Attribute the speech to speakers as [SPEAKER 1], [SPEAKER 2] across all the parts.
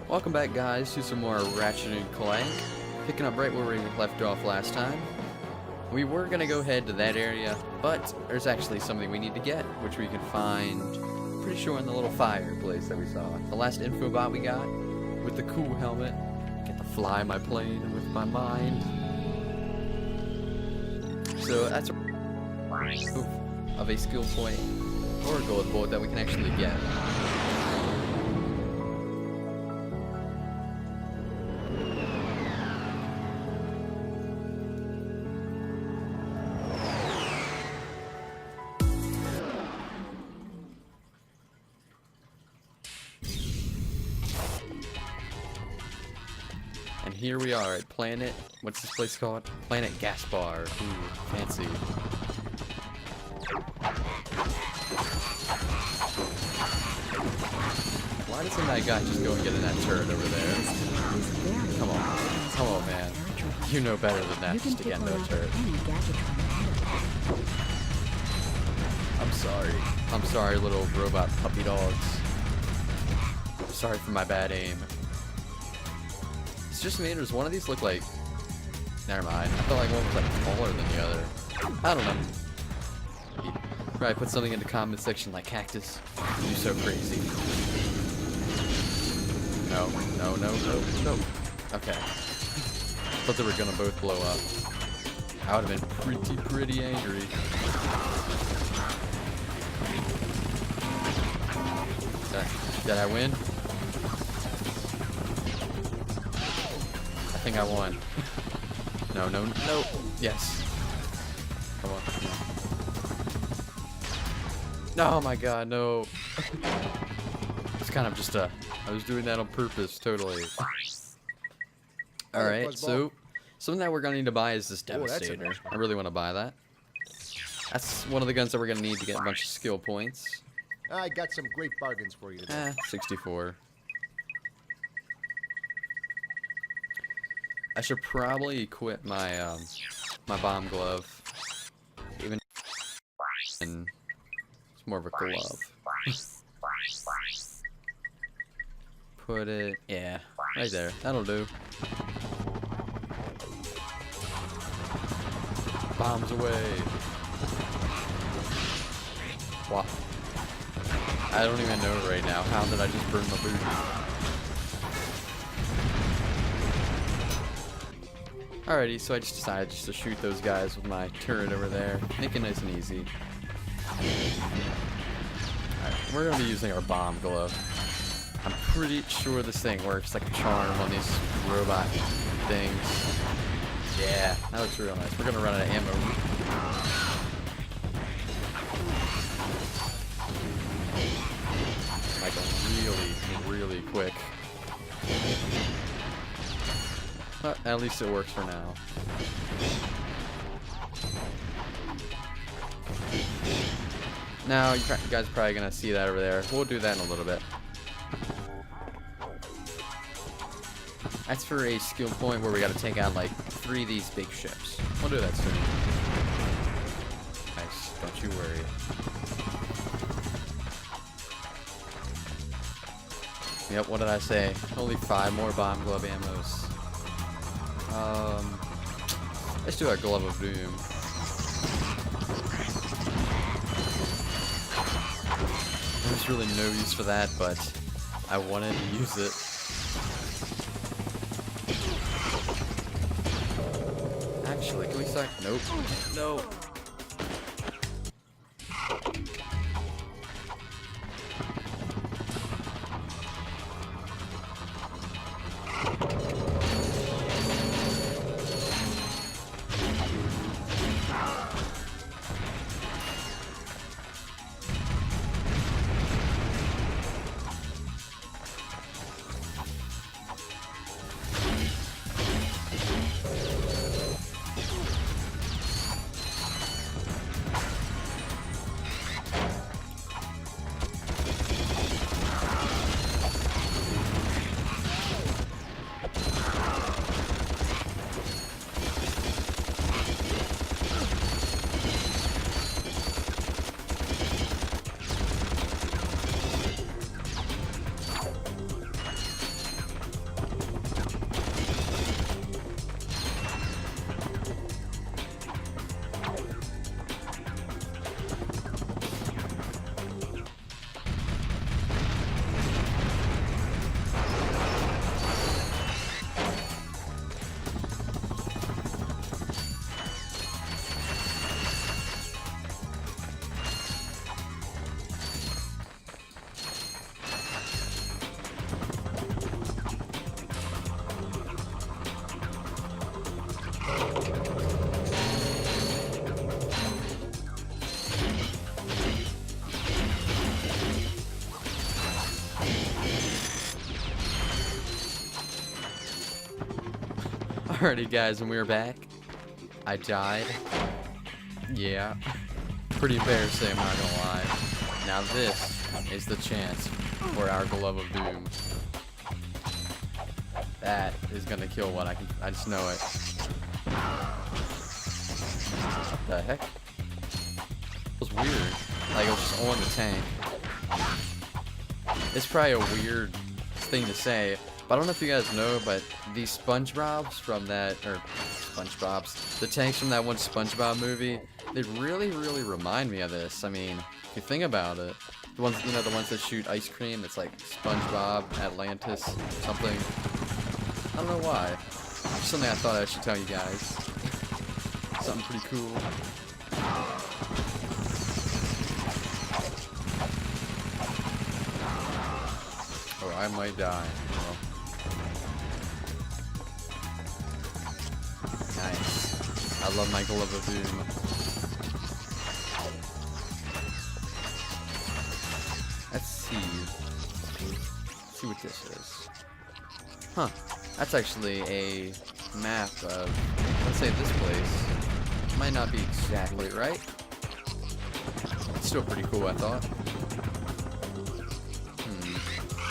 [SPEAKER 1] Welcome back, guys, to some more Ratchet and Clank. Picking up right where we left off last time. We were going to go head to that area, but there's actually something we need to get, which we can find, pretty sure, in the little fireplace that we saw. The last info bot we got, with the cool helmet. Get to fly my plane with my mind. So that's a proof of a skill point or a gold bullet that we can actually get. And here we are at Planet, what's this place called? Planet Gas Bar. Ooh, fancy. Why doesn't that guy just go and get in that turret over there? Come on, man. You know better than that just to get in that turret. I'm sorry, little robot puppy dogs. I'm sorry for my bad aim. It's just me, does one of these look like... Never mind. I felt like one was like taller than the other. I don't know. Probably put something in the comment section like cactus. You're so crazy. No. Okay. Thought they were gonna both blow up. I would have been pretty angry. Did I win? I think I won. No. Yes. Come on. Oh my god, no. It's kind of just I was doing that on purpose, totally. Alright, so something that we're gonna need to buy is this Devastator. I really want to buy that. That's one of the guns that we're gonna need to get a bunch of skill points.
[SPEAKER 2] I got some great bargains for you today.
[SPEAKER 1] 64. I should probably equip my my bomb glove. Even it's more of a glove. Put it, yeah, right there. That'll do. Bombs away. Wow. I don't even know right now. How did I just burn my booty? Alrighty, so I just decided just to shoot those guys with my turret over there. Make it nice and easy. Alright, we're going to be using our bomb glove. I'm pretty sure this thing works like a charm on these robot things. Yeah, that looks real nice. We're going to run out of ammo. Like really quick. But at least it works for now. Now, you guys are probably going to see that over there. We'll do that in a little bit. That's for a skill point where we got to take out like 3 of these big ships. We'll do that soon. Nice, don't you worry. Yep, what did I say? Only 5 more bomb glove ammos. Let's do our Glove of Doom. There's really no use for that, but I wanted to use it. Actually, can we start? Nope. No. Alrighty guys, and we're back. I died. Yeah. Pretty embarrassing, I'm not gonna lie. Now this is the chance for our Glove of Doom. That is gonna kill one, I just know it. What the heck? It was weird. Like it was just on the tank. It's probably a weird thing to say, but I don't know if you guys know, but these SpongeBobs from that, or SpongeBobs, the tanks from that one SpongeBob movie, they really remind me of this. I mean, if you think about it, the ones, you know, the ones that shoot ice cream, it's like SpongeBob, Atlantis, something. I don't know why. Just something I thought I should tell you guys. Something pretty cool. Oh, I might die. Well. Nice. I love my Glove of Doom. Let's see what this is. Huh. That's actually a map of, let's say, this place. Might not be exactly right. It's still pretty cool, I thought.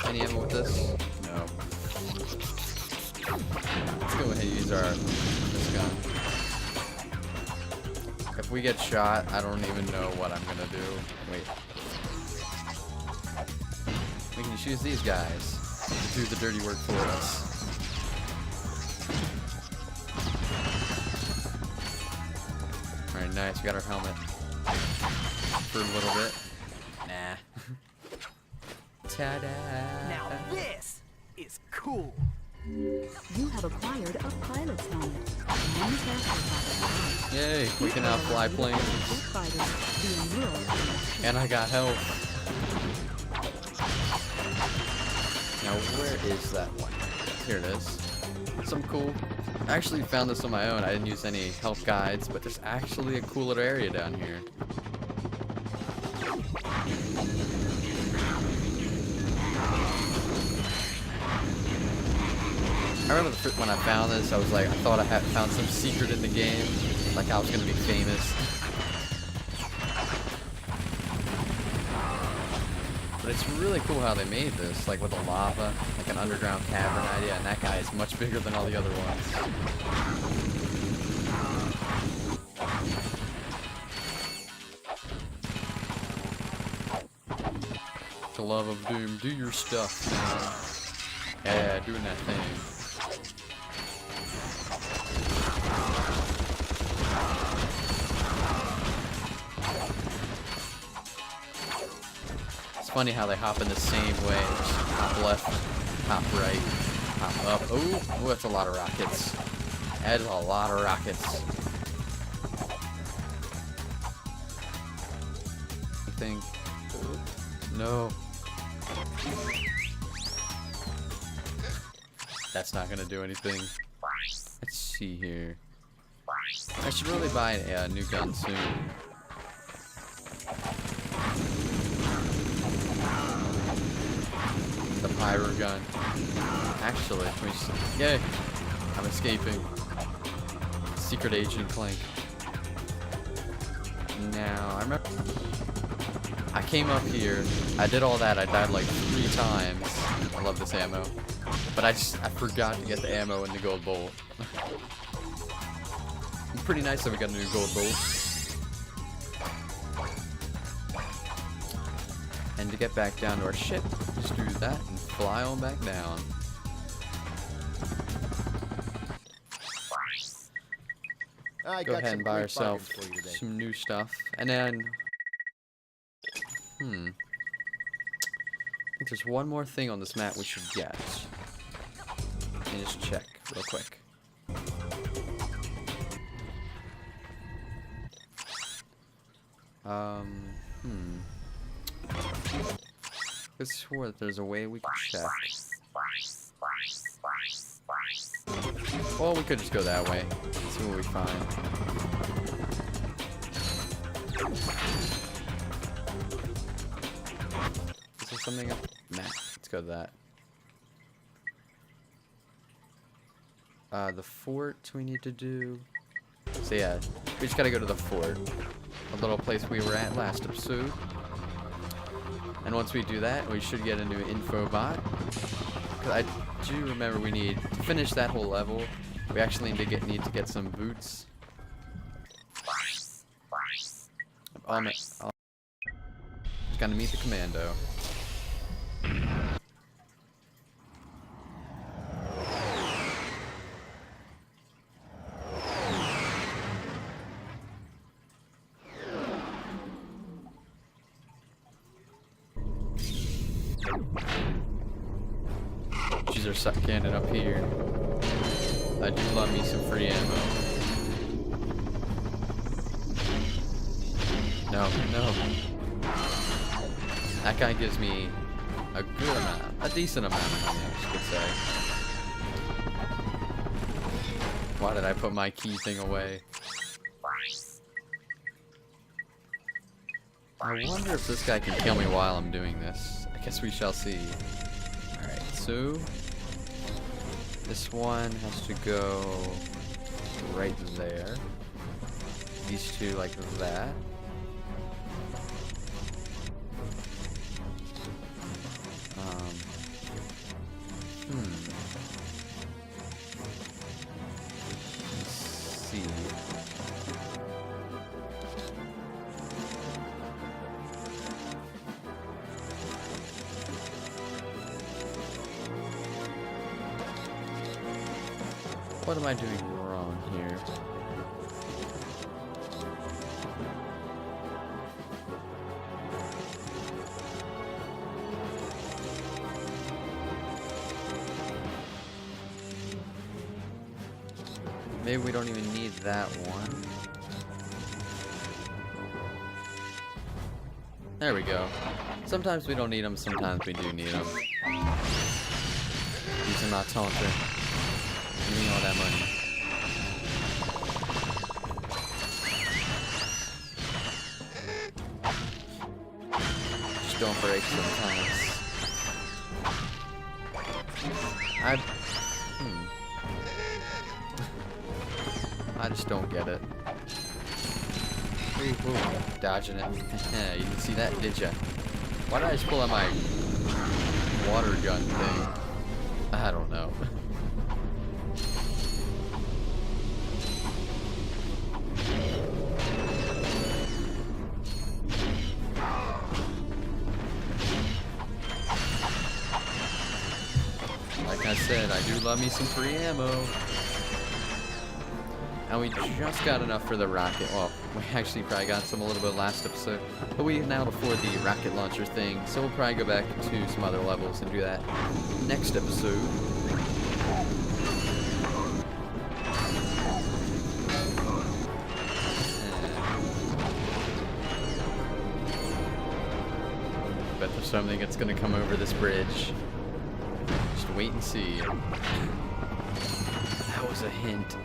[SPEAKER 1] Any ammo with this? No. Let's go ahead and use this gun. If we get shot, I don't even know what I'm gonna do. Wait. We can just use these guys to do the dirty work for us. Alright, nice. We got our helmet for a little bit. Nah. Ta-da!
[SPEAKER 3] Now this is cool.
[SPEAKER 4] You have acquired a pilot's helmet.
[SPEAKER 1] Yay! We can now fly planes. And I got health. Now where is that one? Here it is. Some cool. I actually found this on my own. I didn't use any help guides, but there's actually a cool little area down here. I remember when I found this, I was like, I thought I had found some secret in the game, like I was gonna be famous. But it's really cool how they made this, like with the lava, like an underground cavern idea, and that guy is much bigger than all the other ones. Glove of Doom, do your stuff, man. Yeah, doing that thing. It's funny how they hop in the same way. Just hop left, hop right, hop up. Oh, that's a lot of rockets. That is a lot of rockets. I think. No. That's not gonna do anything. Let's see here. I should really buy a new gun soon. The pyro gun. Actually, let me just, yay! I'm escaping. Secret Agent Clank. Now, I remember I came up here, I did all that, I died like 3 times. I love this ammo. But I forgot to get the ammo in the gold bolt. Pretty nice that we got a new gold bolt. And to get back down to our ship, just do that and fly on back down. Go ahead and buy yourself some new stuff. And then, I think there's one more thing on this map we should get. Let me just check real quick. I swore that there's a way we could check. Well, we could just go that way. See what we find. Is there something up? Nah, let's go to that. The fort we need to do. So yeah, we just gotta go to the fort. A little place we were at last episode. And once we do that, we should get a new info bot. Cause I do remember we need to finish that whole level. We actually need to get some boots. Just gotta meet the commando. These are suck cannon up here. I do love me some free ammo. No, no. That guy gives me a good amount, a decent amount of money, I should say. Why did I put my key thing away? I wonder if this guy can kill me while I'm doing this. I guess we shall see. Alright, so this one has to go right there. These two like that. Let's see. What am I doing wrong here? Maybe we don't even need that one. There we go. Sometimes we don't need them, sometimes we do need them. These are not taunter. Give me all that money. Just don't break sometimes. I just don't get it. Ooh, ooh, dodging it. You can see that, did ya? Why did I just pull out my water gun thing? I don't know. Like I said, I do love me some free ammo. And we just got enough for the rocket. Well, we actually probably got some a little bit last episode. But we can now afford the rocket launcher thing. So we'll probably go back to some other levels and do that next episode. Bet there's something that's going to come over this bridge. Just wait and see. That was a hint.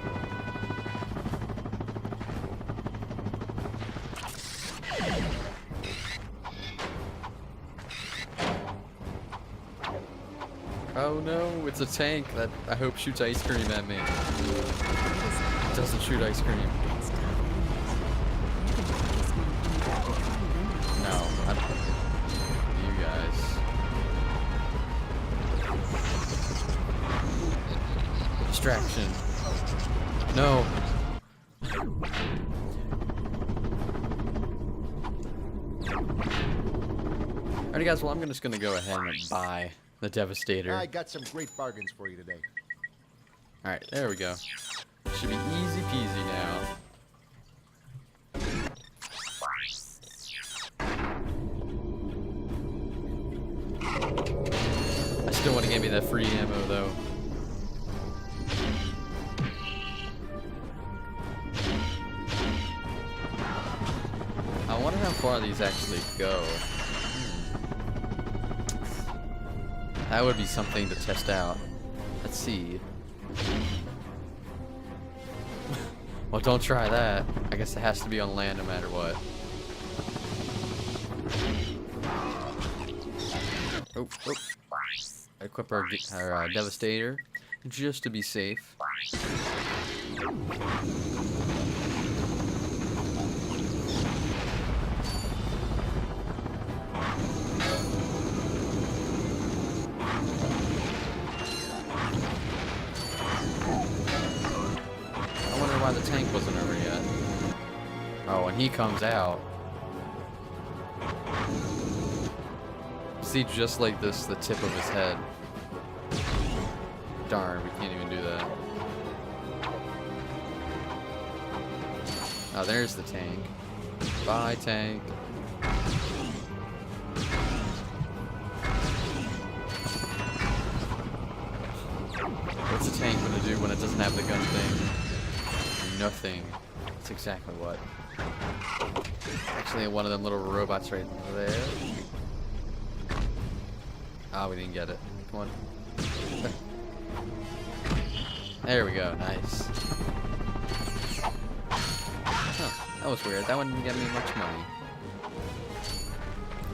[SPEAKER 1] Oh no, it's a tank that I hope shoots ice cream at me. It doesn't shoot ice cream. No, I don't. You guys. Distraction. No. Alrighty guys, well I'm just gonna go ahead and buy the Devastator.
[SPEAKER 2] I got some great bargains for you today.
[SPEAKER 1] Alright, there we go. Should be easy peasy now. I still want to give me that free ammo though. I wonder how far these actually go. That would be something to test out. Let's see. Well, don't try that. I guess it has to be on land no matter what. Oh, oh. Equip our Devastator just to be safe. I wonder why the tank wasn't over yet. Oh, when he comes out. See, just like this, the tip of his head. Darn, we can't even do that. Oh, there's the tank. Bye, tank. What's a tank gonna do when it doesn't have the gun thing? Nothing. That's exactly what. Actually, one of them little robots right there. Ah, we didn't get it. Come on. There we go. Nice. Huh, that was weird. That one didn't get me much money.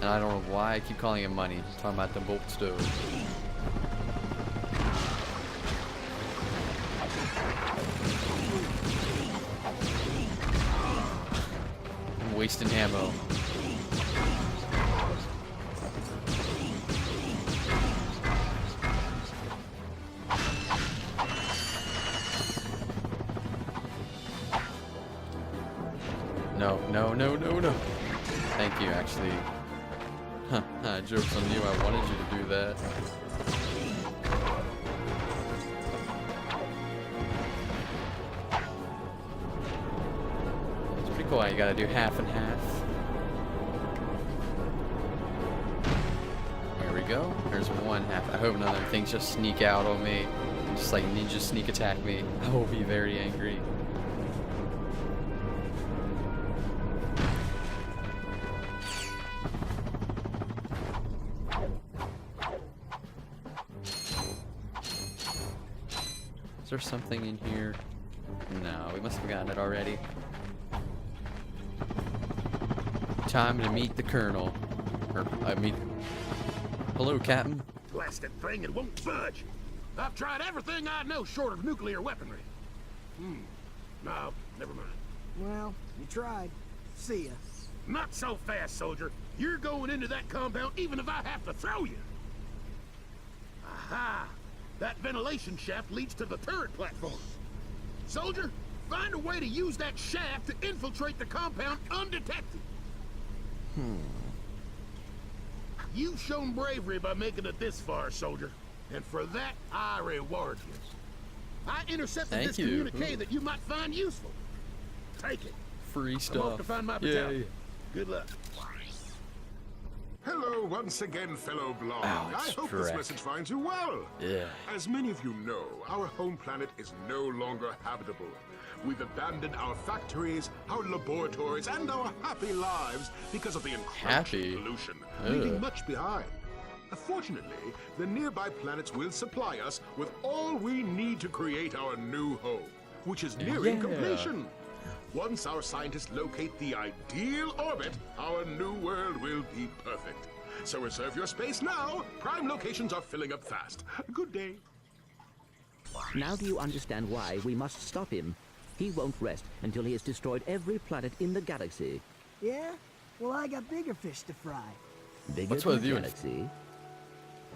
[SPEAKER 1] And I don't know why I keep calling it money. I'm talking about the bolt stove. I'm wasting ammo. No, no, no, no, no. Thank you, actually. Huh, joke's on you, I wanted you to do that. It's pretty cool how you gotta do half and half. There we go. There's one half. I hope none of them things just sneak out on me. Just like ninja sneak attack me. I will be very angry. Is there something in here? No, we must have gotten it already. Time to meet the Colonel. Or, hello, Captain.
[SPEAKER 2] Blasted thing, it won't budge. I've tried everything I know short of nuclear weaponry. No, never mind.
[SPEAKER 3] Well, you tried. See ya.
[SPEAKER 2] Not so fast, soldier. You're going into that compound even if I have to throw you. Aha! That ventilation shaft leads to the turret platform. Soldier, find a way to use that shaft to infiltrate the compound undetected. You've shown bravery by making it this far, soldier. And for that, I reward you. I intercepted this communique that you might find useful. Take it.
[SPEAKER 1] Free stuff.
[SPEAKER 2] I'm off to find my battalion. Good luck.
[SPEAKER 5] Hello once again, fellow blonde.
[SPEAKER 1] Oh,
[SPEAKER 5] I hope this message finds you well.
[SPEAKER 1] Yeah.
[SPEAKER 5] As many of you know, our home planet is no longer habitable. We've abandoned our factories, our laboratories, and our happy lives because of the encroaching pollution, leaving much behind. Fortunately, the nearby planets will supply us with all we need to create our new home, which is nearing completion. Once our scientists locate the ideal orbit, our new world will be perfect. So reserve your space now. Prime locations are filling up fast. Good day.
[SPEAKER 6] Now do you understand why we must stop him? He won't rest until he has destroyed every planet in the galaxy.
[SPEAKER 3] Yeah? Well, I got bigger fish to fry.
[SPEAKER 6] Bigger
[SPEAKER 1] What's
[SPEAKER 6] than
[SPEAKER 1] with
[SPEAKER 6] the
[SPEAKER 1] you?
[SPEAKER 6] galaxy?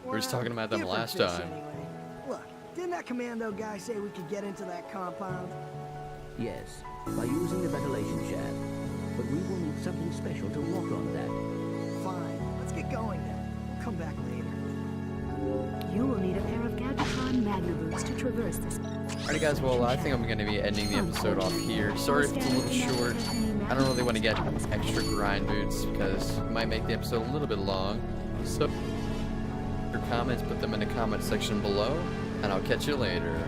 [SPEAKER 1] We were just talking about them
[SPEAKER 3] different
[SPEAKER 1] last
[SPEAKER 3] fish
[SPEAKER 1] time.
[SPEAKER 3] Anyway. Look, didn't that commando guy say we could get into that compound?
[SPEAKER 6] Yes, by using the ventilation shaft. But we will need something special to walk on that.
[SPEAKER 3] Fine, let's get going then. We'll come back later.
[SPEAKER 4] You will need a pair of Gadgetron Magna boots to traverse this.
[SPEAKER 1] Alright guys, well I think I'm going to be ending the episode off here. Sorry if it's a little short. I don't really want to get extra grind boots because it might make the episode a little bit long. So, your comments, put them in the comment section below, and I'll catch you later.